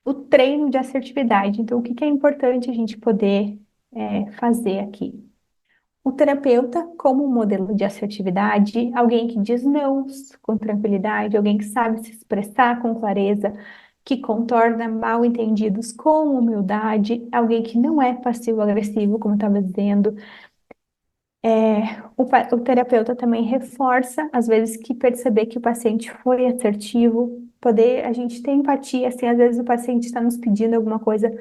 o treino de assertividade. Então, o que que é importante a gente poder fazer aqui? O terapeuta, como um modelo de assertividade, alguém que diz não com tranquilidade, alguém que sabe se expressar com clareza, que contorna mal-entendidos com humildade, alguém que não é passivo-agressivo, como eu estava dizendo. O terapeuta também reforça, às vezes, que perceber que o paciente foi assertivo, poder a gente ter empatia, assim, às vezes o paciente está nos pedindo alguma coisa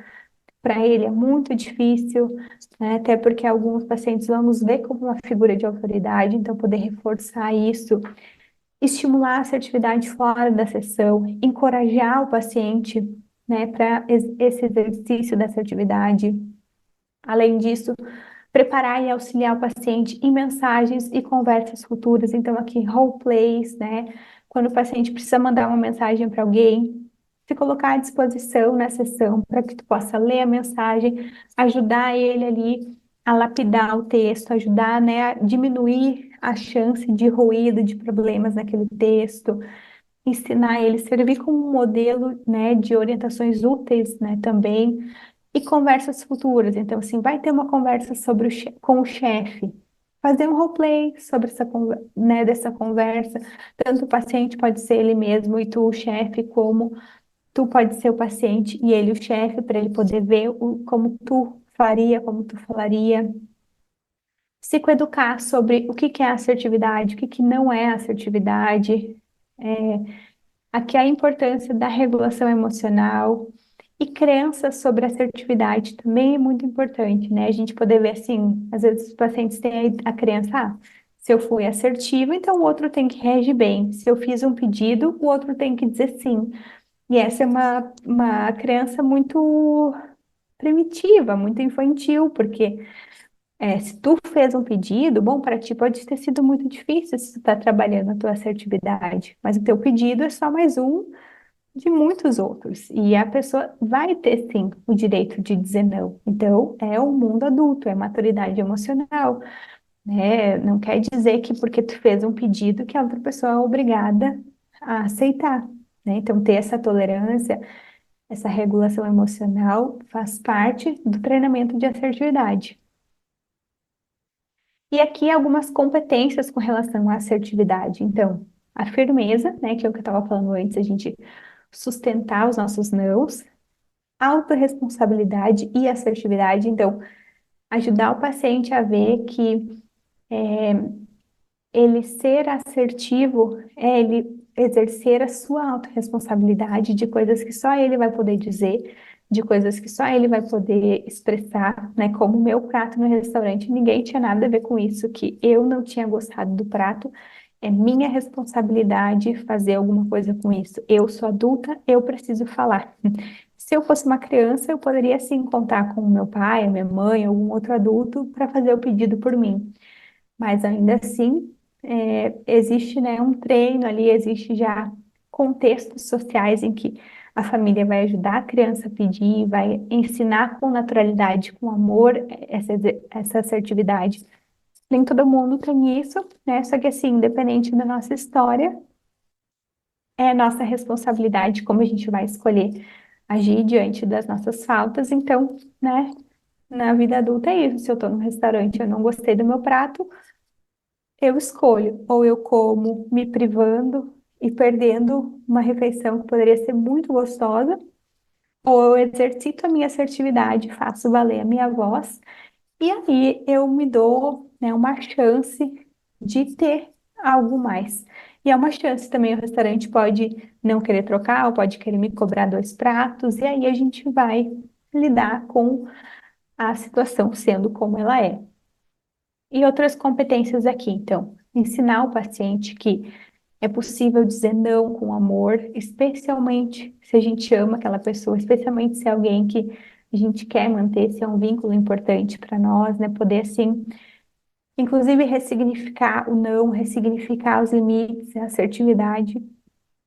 para ele é muito difícil, né? Até porque alguns pacientes vão nos ver como uma figura de autoridade, então poder reforçar isso, estimular a assertividade fora da sessão, encorajar o paciente, né, para esse exercício da assertividade. Além disso, preparar e auxiliar o paciente em mensagens e conversas futuras. Então, aqui, role plays, né? Quando o paciente precisa mandar uma mensagem para alguém, se colocar à disposição na sessão para que tu possa ler a mensagem, ajudar ele ali a lapidar o texto, ajudar, né, a diminuir a chance de ruído, de problemas naquele texto, ensinar ele, servir como um modelo, né, de orientações úteis, né, também e conversas futuras. Então, assim, vai ter uma conversa sobre com o chefe. Fazer um roleplay sobre né, dessa conversa. Tanto o paciente pode ser ele mesmo e tu o chefe, como tu pode ser o paciente e ele o chefe, para ele poder ver como tu faria, como tu falaria. Psicoeducar sobre o que que é assertividade, o que que não é assertividade. É, aqui a importância da regulação emocional e crenças sobre assertividade também é muito importante, né? A gente poder ver assim, às vezes os pacientes têm a crença, se eu fui assertivo, então o outro tem que reagir bem. Se eu fiz um pedido, o outro tem que dizer sim. E essa é uma crença muito primitiva, muito infantil, porque se tu fez um pedido, bom, para ti pode ter sido muito difícil se tu está trabalhando a tua assertividade, mas o teu pedido é só mais um de muitos outros. E a pessoa vai ter, sim, o direito de dizer não. Então, é o mundo adulto, é maturidade emocional, né? Não quer dizer que porque tu fez um pedido que a outra pessoa é obrigada a aceitar, né? Então, ter essa tolerância, essa regulação emocional faz parte do treinamento de assertividade. E aqui algumas competências com relação à assertividade. Então, a firmeza, né, que é o que eu estava falando antes, a gente sustentar os nossos nãos, autorresponsabilidade e assertividade. Então, ajudar o paciente a ver que ele ser assertivo é ele exercer a sua autorresponsabilidade de coisas que só ele vai poder dizer, de coisas que só ele vai poder expressar, né? Como o meu prato no restaurante, ninguém tinha nada a ver com isso, que eu não tinha gostado do prato. É minha responsabilidade fazer alguma coisa com isso. Eu sou adulta, eu preciso falar. Se eu fosse uma criança, eu poderia sim contar com o meu pai, a minha mãe, algum outro adulto para fazer o pedido por mim. Mas ainda assim, existe, né, um treino ali, existe já contextos sociais em que a família vai ajudar a criança a pedir, vai ensinar com naturalidade, com amor, essa assertividade. Nem todo mundo tem isso, né? Só que assim, independente da nossa história, é nossa responsabilidade como a gente vai escolher agir diante das nossas faltas. Então, né, na vida adulta é isso. Se eu estou num restaurante e eu não gostei do meu prato, eu escolho, ou eu como me privando e perdendo uma refeição que poderia ser muito gostosa, ou eu exercito a minha assertividade, faço valer a minha voz, e aí eu me dou, né, uma chance de ter algo mais. E é uma chance também, o restaurante pode não querer trocar, ou pode querer me cobrar dois pratos, e aí a gente vai lidar com a situação sendo como ela é. E outras competências aqui, então, ensinar o paciente que é possível dizer não com amor, especialmente se a gente ama aquela pessoa, especialmente se é alguém que a gente quer manter, se é um vínculo importante para nós, né? Poder, assim, inclusive ressignificar o não, ressignificar os limites, a assertividade,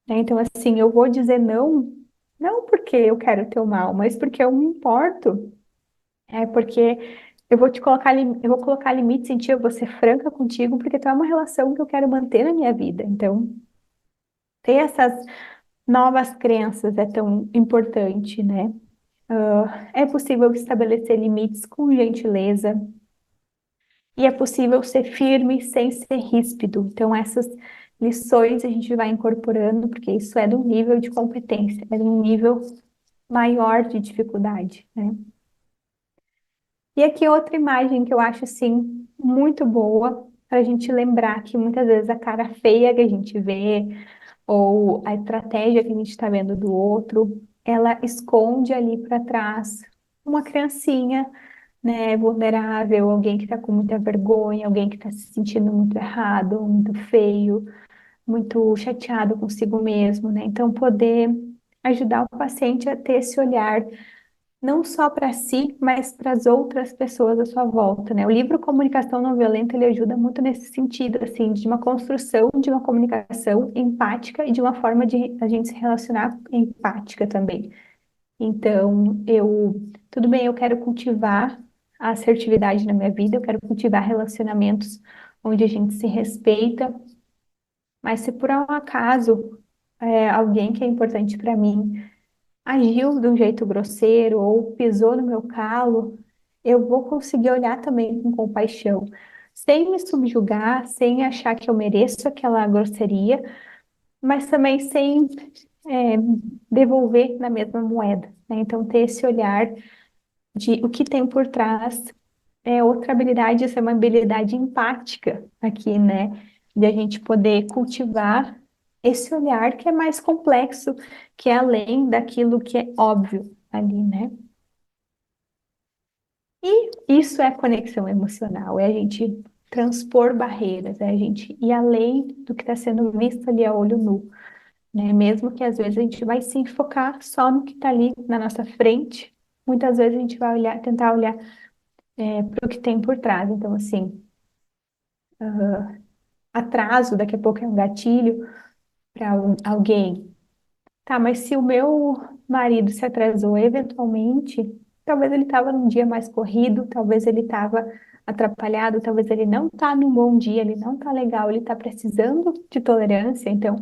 né? Então, assim, eu vou dizer não, não porque eu quero o teu mal, mas porque eu me importo. É porque eu vou colocar limites em ti, eu vou ser franca contigo, porque tu é uma relação que eu quero manter na minha vida. Então, ter essas novas crenças é tão importante, né? É possível estabelecer limites com gentileza e é possível ser firme sem ser ríspido. Então, essas lições a gente vai incorporando, porque isso é de um nível de competência, é de um nível maior de dificuldade, né? E aqui outra imagem que eu acho, assim, muito boa, para a gente lembrar que muitas vezes a cara feia que a gente vê, ou a estratégia que a gente está vendo do outro, ela esconde ali para trás uma criancinha, né, vulnerável, alguém que está com muita vergonha, alguém que está se sentindo muito errado, muito feio, muito chateado consigo mesmo, né? Então, poder ajudar o paciente a ter esse olhar não só para si, mas para as outras pessoas à sua volta, né? O livro Comunicação Não Violenta, ele ajuda muito nesse sentido, assim, de uma construção de uma comunicação empática e de uma forma de a gente se relacionar empática também. Então, tudo bem, eu quero cultivar a assertividade na minha vida, eu quero cultivar relacionamentos onde a gente se respeita, mas se por um acaso alguém que é importante para mim agiu de um jeito grosseiro ou pisou no meu calo, eu vou conseguir olhar também com compaixão, sem me subjugar, sem achar que eu mereço aquela grosseria, mas também sem é, devolver na mesma moeda, né? Então, ter esse olhar de o que tem por trás é outra habilidade, essa é uma habilidade empática aqui, né? De a gente poder cultivar esse olhar que é mais complexo, que é além daquilo que é óbvio ali, né? E isso é conexão emocional, é a gente transpor barreiras, é a gente ir além do que está sendo visto ali a olho nu, né? Mesmo que às vezes a gente vai se focar só no que está ali na nossa frente, muitas vezes a gente vai olhar, tentar olhar para o que tem por trás. Então, assim, atraso, daqui a pouco é um gatilho para alguém. Tá, mas se o meu marido se atrasou eventualmente, talvez ele estava num dia mais corrido, talvez ele estava atrapalhado, talvez ele não está num bom dia, ele não está legal, ele está precisando de tolerância, então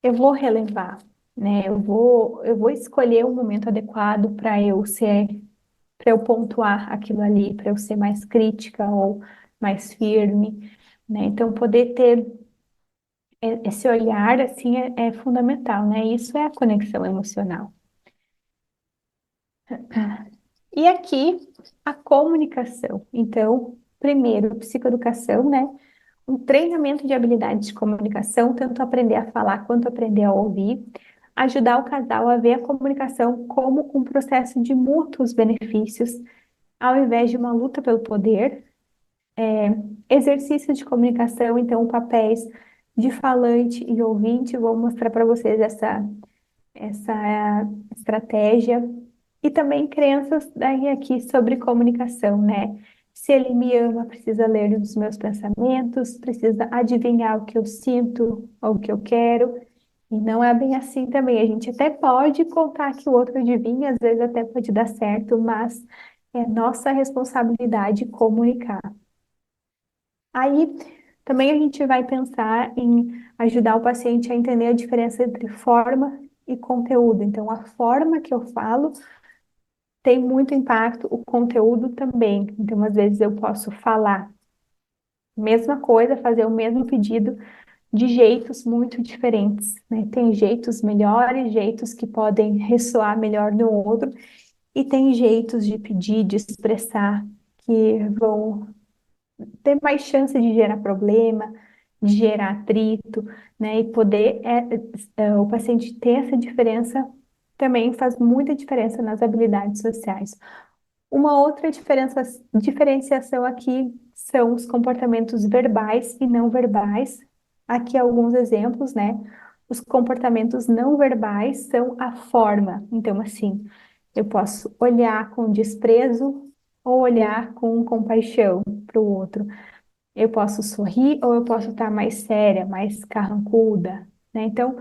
eu vou relevar, né? Eu vou escolher o momento adequado para eu pontuar aquilo ali, para eu ser mais crítica ou mais firme, né? Então poder ter esse olhar assim é fundamental, né? Isso é a conexão emocional. E aqui a comunicação. Então, primeiro, psicoeducação, né? Um treinamento de habilidades de comunicação, tanto aprender a falar quanto aprender a ouvir, ajudar o casal a ver a comunicação como um processo de mútuos benefícios, ao invés de uma luta pelo poder. Exercício de comunicação, então, papéis de falante e ouvinte. Vou mostrar para vocês essa estratégia. E também crenças daí aqui sobre comunicação, né? Se ele me ama, precisa ler os meus pensamentos, precisa adivinhar o que eu sinto ou o que eu quero. E não é bem assim também. A gente até pode contar que o outro adivinha, às vezes até pode dar certo, mas é nossa responsabilidade comunicar. Aí também a gente vai pensar em ajudar o paciente a entender a diferença entre forma e conteúdo. Então, a forma que eu falo tem muito impacto, o conteúdo também. Então, às vezes eu posso falar a mesma coisa, fazer o mesmo pedido de jeitos muito diferentes, né? Tem jeitos melhores, jeitos que podem ressoar melhor no outro, e tem jeitos de pedir, de expressar que vão ter mais chance de gerar problema, de gerar atrito, né? E poder o paciente ter essa diferença também faz muita diferença nas habilidades sociais. Uma outra diferenciação aqui são os comportamentos verbais e não verbais. Aqui alguns exemplos, né? Os comportamentos não verbais são a forma. Então, assim, eu posso olhar com desprezo ou olhar com compaixão para o outro. Eu posso sorrir ou eu posso estar mais séria, mais carrancuda, né? Então,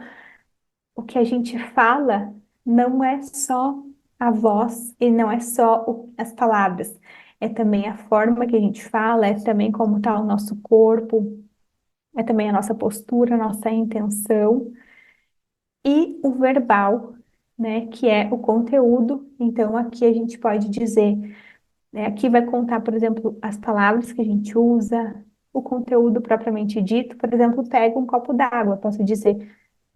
o que a gente fala não é só a voz e não é só as palavras, é também a forma que a gente fala, é também como está o nosso corpo, é também a nossa postura, a nossa intenção. e o verbal, né, que é o conteúdo. Então, aqui a gente pode dizer, né, aqui vai contar, por exemplo, as palavras que a gente usa, o conteúdo propriamente dito. Por exemplo, pega um copo d'água. Posso dizer,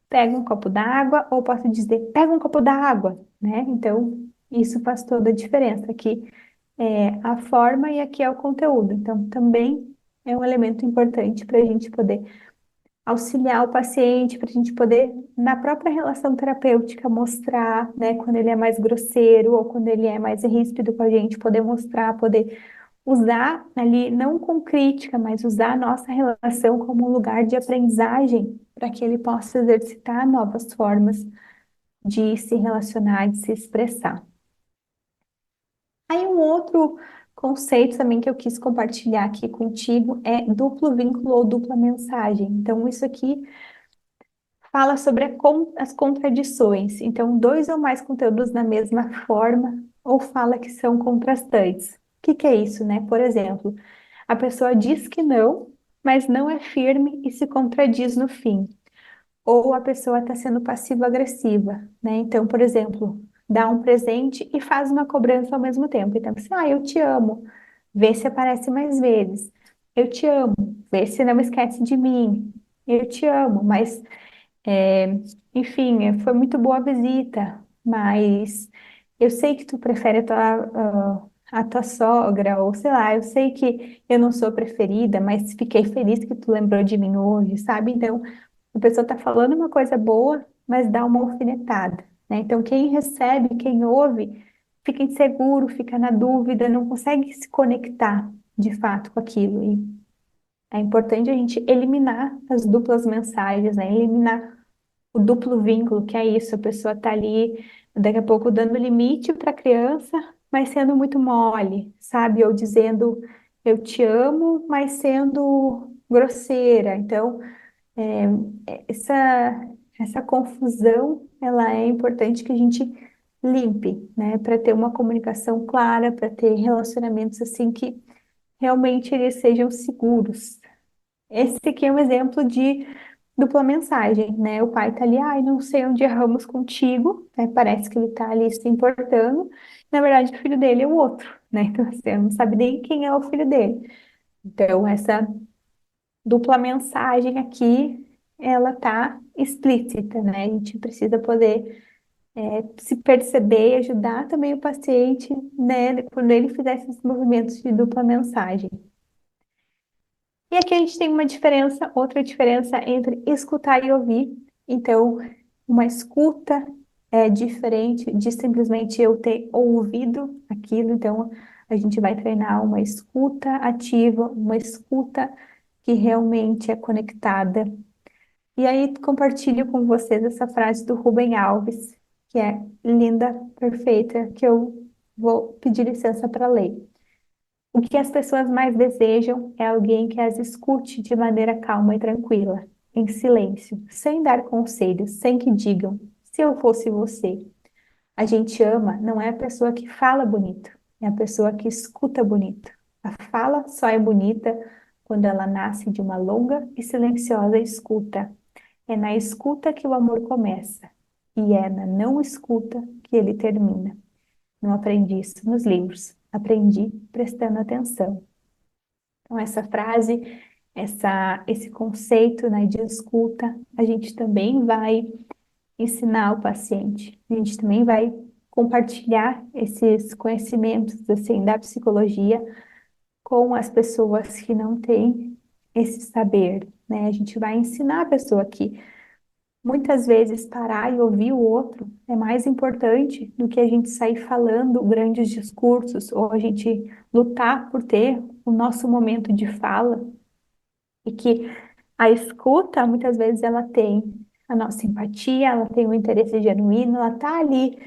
pega um copo d'água, ou posso dizer, pega um copo d'água, né? Então, isso faz toda a diferença. Aqui é a forma e aqui é o conteúdo. Então, também é um elemento importante para a gente poder auxiliar o paciente, para a gente poder, na própria relação terapêutica, mostrar, né, quando ele é mais grosseiro ou quando ele é mais ríspido com a gente, poder mostrar, poder usar ali, não com crítica, mas usar a nossa relação como um lugar de aprendizagem para que ele possa exercitar novas formas de se relacionar, de se expressar. Aí um outro conceito também que eu quis compartilhar aqui contigo é duplo vínculo ou dupla mensagem. Então, isso aqui fala sobre as contradições. Então, dois ou mais conteúdos na mesma forma, ou fala que são contrastantes. O que que é isso, né? Por exemplo, a pessoa diz que não, mas não é firme e se contradiz no fim. Ou a pessoa está sendo passivo-agressiva, né? Então, por exemplo, dá um presente e faz uma cobrança ao mesmo tempo. Então, assim, eu te amo, vê se aparece mais vezes. Eu te amo, vê se não esquece de mim. Eu te amo, mas enfim, foi muito boa a visita, mas eu sei que tu prefere a tua sogra, ou sei lá, eu sei que eu não sou preferida, mas fiquei feliz que tu lembrou de mim hoje, sabe? Então, a pessoa tá falando uma coisa boa, mas dá uma alfinetada, né? Então, quem recebe, quem ouve, fica inseguro, fica na dúvida, não consegue se conectar de fato com aquilo. E é importante a gente eliminar as duplas mensagens, né? Eliminar o duplo vínculo, que é isso, a pessoa tá ali, daqui a pouco dando limite para a criança, mas sendo muito mole, sabe? Ou dizendo eu te amo, mas sendo grosseira. Então, é, essa confusão, ela é importante que a gente limpe, né? Para ter uma comunicação clara, para ter relacionamentos assim que realmente eles sejam seguros. Esse aqui é um exemplo de dupla mensagem, né? O pai tá ali, ai, não sei onde erramos contigo, né? Parece que ele tá ali se importando. Na verdade, o filho dele é o outro, né? Então, você não sabe nem quem é o filho dele. Então, essa dupla mensagem aqui, ela tá explícita, né? A gente precisa poder se perceber e ajudar também o paciente, né? Quando ele fizer esses movimentos de dupla mensagem. E aqui a gente tem uma diferença, outra diferença entre escutar e ouvir. Então, uma escuta é diferente de simplesmente eu ter ouvido aquilo. Então, a gente vai treinar uma escuta ativa, uma escuta que realmente é conectada. E aí, compartilho com vocês essa frase do Rubem Alves, que é linda, perfeita, que eu vou pedir licença para ler. O que as pessoas mais desejam é alguém que as escute de maneira calma e tranquila, em silêncio, sem dar conselhos, sem que digam, se eu fosse você. A gente ama não é a pessoa que fala bonito, é a pessoa que escuta bonito. A fala só é bonita quando ela nasce de uma longa e silenciosa escuta. É na escuta que o amor começa, e é na não escuta que ele termina. Não aprendi isso nos livros, aprendi prestando atenção. Então, essa frase, esse conceito, né, de escuta, a gente também vai ensinar o paciente. A gente também vai compartilhar esses conhecimentos, assim, da psicologia com as pessoas que não têm esse saber, né? A gente vai ensinar a pessoa que muitas vezes parar e ouvir o outro é mais importante do que a gente sair falando grandes discursos ou a gente lutar por ter o nosso momento de fala e que a escuta, muitas vezes, ela tem a nossa empatia, ela tem um interesse genuíno, ela está ali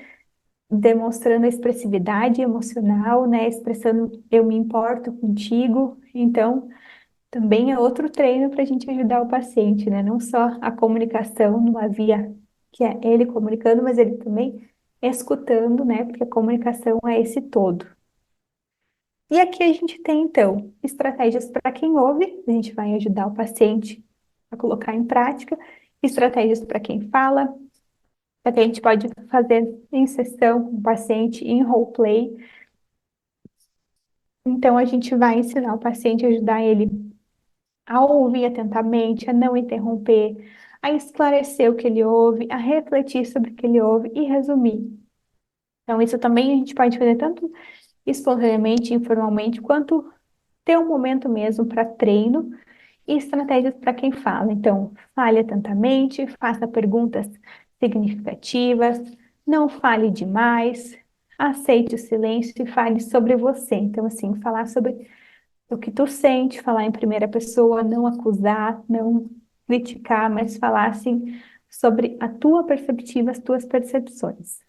demonstrando a expressividade emocional, né? Expressando eu me importo contigo. Então, também é outro treino para a gente ajudar o paciente, né? Não só a comunicação numa via que é ele comunicando, mas ele também escutando, né? Porque a comunicação é esse todo. E aqui a gente tem, então, estratégias para quem ouve, a gente vai ajudar o paciente a colocar em prática, estratégias para quem fala, Só que a gente pode fazer em sessão com o paciente, em roleplay. Então, a gente vai ensinar o paciente, ajudar ele a ouvir atentamente, a não interromper, a esclarecer o que ele ouve, a refletir sobre o que ele ouve e resumir. Então, isso também a gente pode fazer tanto espontaneamente, informalmente, quanto ter um momento mesmo para treino e estratégias para quem fala. Então, fale atentamente, faça perguntas significativas, não fale demais, aceite o silêncio e fale sobre você. Então, assim, falar sobre o que tu sente, falar em primeira pessoa, não acusar, não criticar, mas falar assim sobre a tua perspectiva, as tuas percepções.